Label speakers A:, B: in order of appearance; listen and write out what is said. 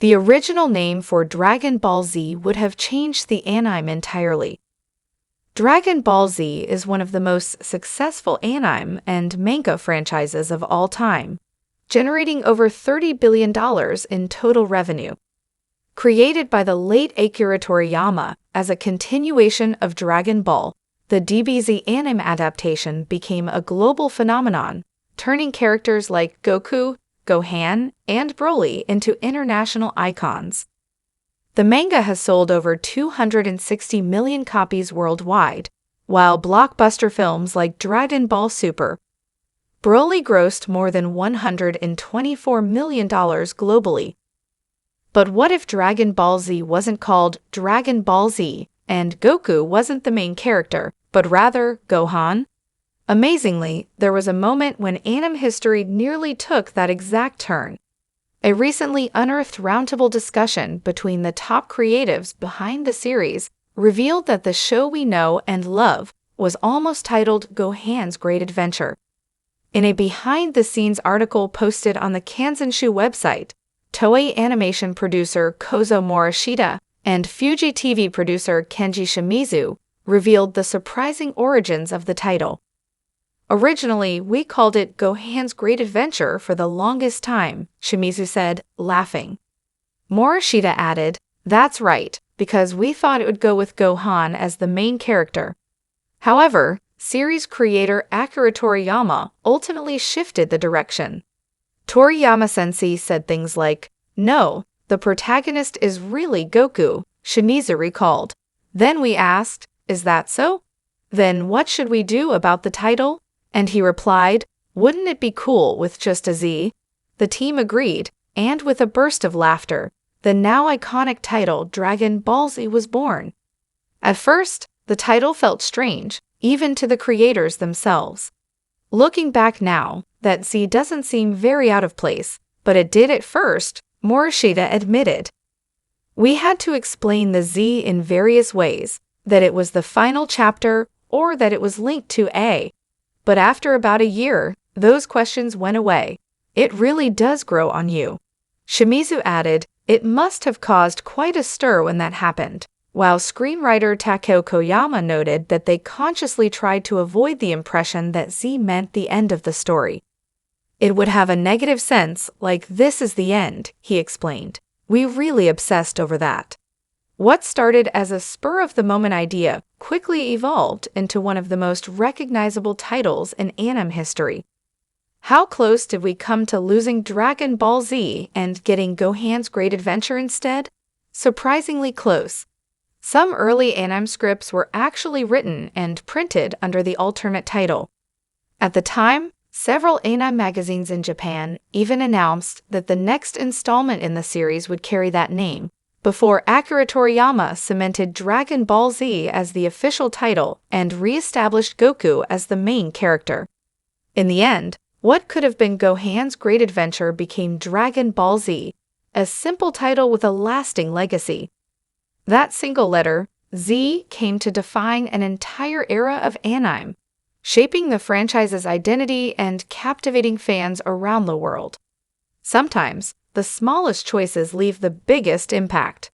A: The original name for Dragon Ball Z would have changed the anime entirely. Dragon Ball Z is one of the most successful anime and manga franchises of all time, generating over $30 billion in total revenue. Created by the late Akira Toriyama as a continuation of Dragon Ball, the DBZ anime adaptation became a global phenomenon, turning characters like Goku, Gohan, and Broly into international icons. The manga has sold over 260 million copies worldwide, while blockbuster films like Dragon Ball Super, Broly grossed more than $124 million globally. But what if Dragon Ball Z wasn't called Dragon Ball Z and Goku wasn't the main character, but rather Gohan? Amazingly, there was a moment when anime history nearly took that exact turn. A recently unearthed roundtable discussion between the top creatives behind the series revealed that the show we know and love was almost titled Gohan's Great Adventure. In a behind-the-scenes article posted on the Kanzenshuu website, Toei Animation producer Kozo Morishita and Fuji TV producer Kenji Shimizu revealed the surprising origins of the title. Originally, we called it Gohan's Great Adventure for the longest time, Shimizu said, laughing. Morishita added, "That's right, because we thought it would go with Gohan as the main character." However, series creator Akira Toriyama ultimately shifted the direction. Toriyama-sensei said things like, "No, the protagonist is really Goku," Shimizu recalled. Then we asked, "Is that so? Then what should we do about the title?" And he replied, "Wouldn't it be cool with just a Z?" The team agreed, and with a burst of laughter, the now iconic title Dragon Ball Z was born. At first, the title felt strange, even to the creators themselves. Looking back now, that Z doesn't seem very out of place, but it did at first, Morishita admitted. "We had to explain the Z in various ways, that it was the final chapter or that it was linked to A. But after about a year, those questions went away. It really does grow on you." Shimizu added, "It must have caused quite a stir when that happened," while screenwriter Takeo Koyama noted that they consciously tried to avoid the impression that Z meant the end of the story. "It would have a negative sense, like this is the end," he explained. "We really obsessed over that." What started as a spur-of-the-moment idea quickly evolved into one of the most recognizable titles in anime history. How close did we come to losing Dragon Ball Z and getting Gohan's Great Adventure instead? Surprisingly close. Some early anime scripts were actually written and printed under the alternate title. At the time, several anime magazines in Japan even announced that the next installment in the series would carry that name, before Akira Toriyama cemented Dragon Ball Z as the official title and re-established Goku as the main character. In the end, what could have been Gohan's Great Adventure became Dragon Ball Z, a simple title with a lasting legacy. That single letter, Z, came to define an entire era of anime, shaping the franchise's identity and captivating fans around the world. Sometimes, the smallest choices leave the biggest impact.